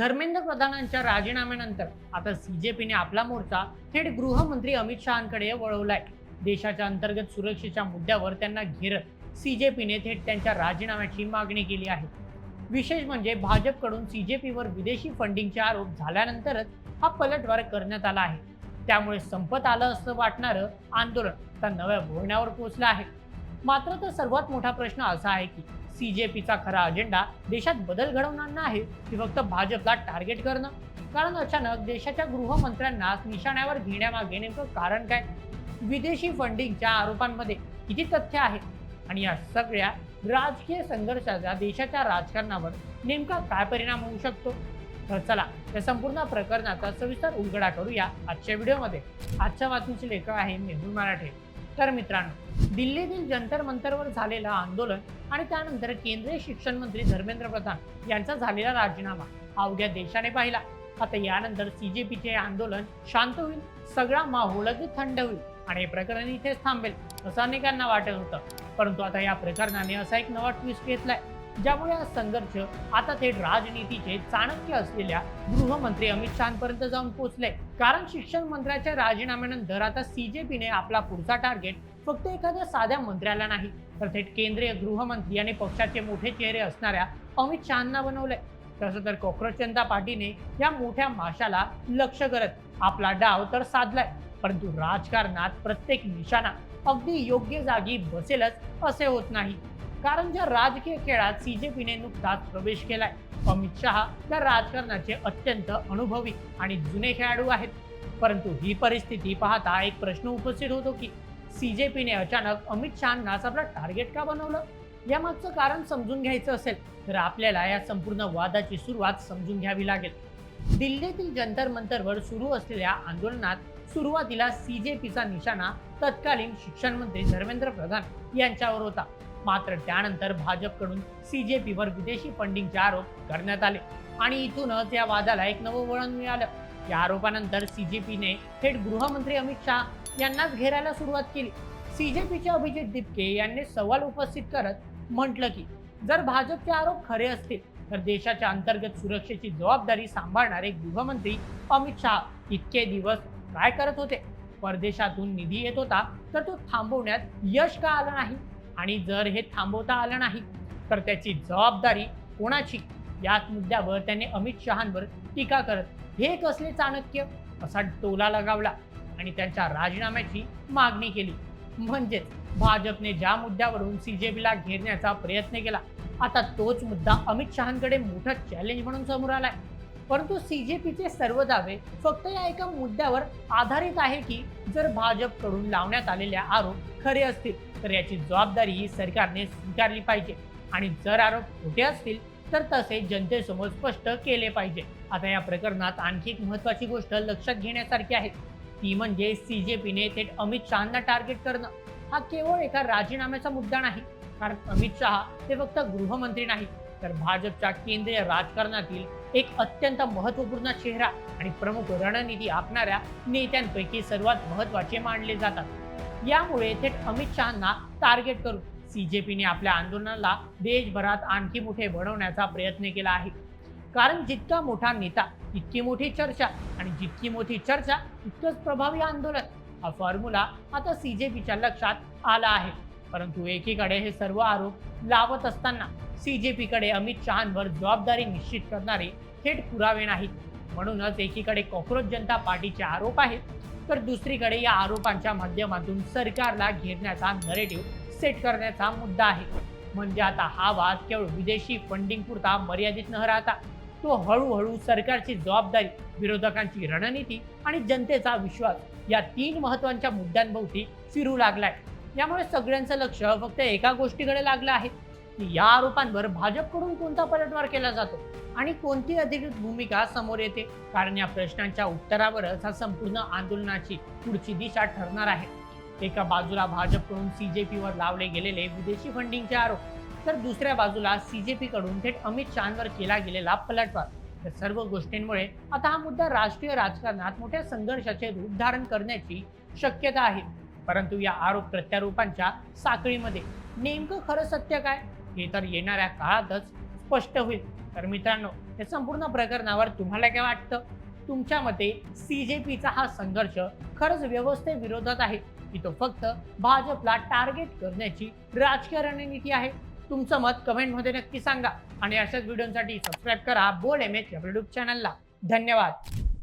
धर्मेंद्र प्रधानांच्या राजीनाम्यानंतर आता सीजेपीने आपला मोर्चा थेट गृहमंत्री अमित शहांकडे वळवलाय। देशाच्या अंतर्गत सुरक्षेच्या मुद्द्यावर त्यांना घेरत सीजेपीने थेट त्यांच्या राजीनाम्याची मागणी केली आहे। विशेष म्हणजे भाजपकडून सीजेपीवर विदेशी फंडिंगचे आरोप झाल्यानंतरच हा पलटवार करण्यात आला आहे। त्यामुळे संपत आलं असं वाटणारं आंदोलन आता नव्या वळणावर पोहोचलं आहे। मात्र तर सर्वात मोठा प्रश्न असा आहे की सीजेपीचा खरा अजेंडा देशात बदल घडवणं आहे की फक्त भाजपला टार्गेट करणं। कारण अचानक देशाच्या गृहमंत्र्यांना निशाण्यावर घेण्यामागे नेमकं कारण काय? विदेशी फंडिंगच्या आरोपांमध्ये किती तथ्य आहे आणि या सगळ्या राजकीय संघर्षाचा देशाच्या राजकारणावर नेमका काय परिणाम होऊ शकतो? तर चला या संपूर्ण प्रकरणाचा सविस्तर उलगडा करूया आजच्या व्हिडिओमध्ये। आजच्या बातमीचे लेखक आहे मेहुल मराठे। तर मित्रांनो, दिल्लीतील जंतर मंतरवर झालेलं आंदोलन आणि त्यानंतर केंद्रीय शिक्षण मंत्री धर्मेंद्र प्रधान यांचा झालेला राजीनामा अवघ्या देशाने पाहिला। आता यानंतर सीजेपीचे आंदोलन शांत होईल, सगळा माहोल अगदी थंड होईल आणि हे प्रकरण इथेच थांबेल असं अनेकांना वाटत होतं। परंतु आता या प्रकरणाने असा एक नवा ट्विस्ट घेतलाय, ज्यामुळे हा संघर्ष आता थेट राजनीतीचे चाणक्य असलेल्या गृहमंत्री अमित शहापर्यंत जाऊन पोहोचले। कारण शिक्षण मंत्र्याच्या राजीनाम्यानंतर आता सीजेपीने आपला पुढचा टार्गेट फक्त एखाद्या साध्या मंत्र्याला नाही, तर थेट केंद्रीय गृहमंत्री आणि पक्षाचे मोठे चेहरे असणाऱ्या अमित शहांना बनवलंय। तसं तर कॉक्रोच जनता पार्टीने या मोठ्या माशाला लक्ष करत आपला डाव तर साधलाय, परंतु राजकारणात प्रत्येक निशाणा अगदी योग्य जागी बसेलच असे होत नाही। कारण ज्या राजकीय खेळात सीजेपीने नुकताच प्रवेश केलाय, अमित शहा त्या राजकारणाचे अत्यंत अनुभवी आणि जुने खेळाडू आहेत। परंतु ही परिस्थिती पाहता एक प्रश्न उपस्थित होतो की सीजेपीने अचानक अमित शहांनाच आपला टार्गेट का बनवलं? यामागचं कारण समजून घ्यायचं असेल तर आपल्याला या संपूर्ण वादाची सुरुवात समजून घ्यावी लागेल। दिल्लीतील जंतर मंतरवर सुरू असलेल्या आंदोलनात सुरुवातीला सीजेपीचा निशाणा तत्कालीन शिक्षण मंत्री धर्मेंद्र प्रधान यांच्यावर होता। मात्र त्यानंतर भाजपकडून सीजेपीवर विदेशी फंडिंगचे आरोप करण्यात आले आणि इथूनच या वादाला एक नवं वळण मिळालं। या आरोपानंतर सीजेपीने थेट गृहमंत्री अमित शहा यांनाच घेरायला सुरुवात केली। सीजेपीचे अभिजित दिपके यांनी सवाल उपस्थित करत म्हटलं की जर भाजपचे आरोप खरे असतील तर देशाच्या अंतर्गत सुरक्षेची जबाबदारी सांभाळणारे गृहमंत्री अमित शहा इतके दिवस काय करत होते? परदेशातून निधी येत होता तर तो थांबवण्यात यश का आलं नाही? आणि जर हे थांबवता आलं नाही तर त्याची जबाबदारी कोणाची? याच मुद्द्यावर त्यांनी अमित शहांवर टीका करत हे कसले चाणक्य असा टोला लगावला आणि त्यांच्या राजीनाम्याची मागणी केली। म्हणजेच भाजपने ज्या मुद्द्यावरून सीजेपीला घेरण्याचा प्रयत्न केला, आता तोच मुद्दा अमित शहांकडे मोठा चॅलेंज म्हणून समोर आलाय। परंतु सीजेपीचे सर्व दावे फक्त या एका मुद्द्यावर आधारित आहे की जर भाजपकडून लावण्यात आलेले आरोप खरे असतील तर याची जबाबदारी ही सरकारने स्वीकारली पाहिजे आणि जर आरोप खोटे असतील तर तसे जनतेसमोर स्पष्ट केले पाहिजे। आता या प्रकरणात आणखी एक महत्त्वाची गोष्ट लक्षात घेण्यासारखी आहे, ती म्हणजे सीजेपीने थेट अमित शहांना टार्गेट करणं हा केवळ एका राजीनाम्याचा मुद्दा नाही। कारण अमित शहा हे फक्त गृहमंत्री नाही तर भाजपच्या केंद्रीय राजकारणातील एक अत्यंत महत्त्वपूर्ण चेहरा आणि प्रमुख रणनीती आखणाऱ्या नेत्यांपैकी सर्वात महत्त्वाचे मानले जातात। यामुळे थेट अमित शहांना टार्गेट करून सीजेपीने आपल्या आंदोलनाला देशभरात आणखी मोठे बनवण्याचा प्रयत्न केला आहे। कारण जितका मोठा नेता इतकी मोठी चर्चा आणि जितकी मोठी चर्चा तितकंच प्रभावी आंदोलन, हा फॉर्म्युला आता सीजेपीच्या लक्षात आला आहे। परंतु एकीकडे हे सर्व आरोप लावत असताना सीजेपीकडे अमित शहांवर जबाबदारी निश्चित करणारे थेट पुरावे नाहीत। म्हणूनच एकीकडे कॉक्रोच जनता पार्टीचे आरोप आहेत तर दुसरीकडे या आरोपांच्या माध्यमातून सरकारला घेरण्याचा नरेटिव्ह सेट करण्याचा मुद्दा आहे। म्हणजे आता हा वाद केवळ विदेशी फंडिंग पुरता मर्यादित न राहता तो हळूहळू सरकारची जबाबदारी, विरोधकांची रणनीती आणि जनतेचा विश्वास या तीन महत्त्वाच्या मुद्द्यांभोवती फिरू लागलाय। यामुळे सगळ्यांचं लक्ष फक्त एका गोष्टीकडे लागलं आहे की या आरोपांवर भाजपकडून कोणता पलटवार केला जातो आणि कोणती अधिकृत भूमिका समोर येते। कारण या प्रश्नांच्या उत्तरावरच हा संपूर्ण आंदोलनाची पुढची दिशा ठरणार आहे। एका बाजूला भाजपकडून सीजेपीवर लावले गेलेले विदेशी फंडिंगचे आरोप तर दुसऱ्या बाजूला सीजेपीकडून थेट अमित शहांवर केला गेलेला पलटवार। या सर्व गोष्टींमुळे आता हा मुद्दा राष्ट्रीय राजकारणात मोठ्या संघर्षाचे रूप धारण करण्याची शक्यता आहे। परंतु या आरोप प्रत्यारोपांच्या साखळीमध्ये नेमकं खरं सत्य काय हे तर येणाऱ्या काळातच स्पष्ट होईल। तर मित्रांनो, या संपूर्ण प्रकरणावर तुम्हाला काय वाटतं? तुमच्या मते CJPचा हा संघर्ष खरंच व्यवस्थेविरोधात आहे की तो फक्त भाजपला टार्गेट करण्याची राजकीय रणनीती आहे? तुमचं मत कमेंटमध्ये नक्की सांगा आणि अशाच व्हिडिओसाठी सबस्क्राईब करा बोल MH या YouTube चॅनलला. धन्यवाद.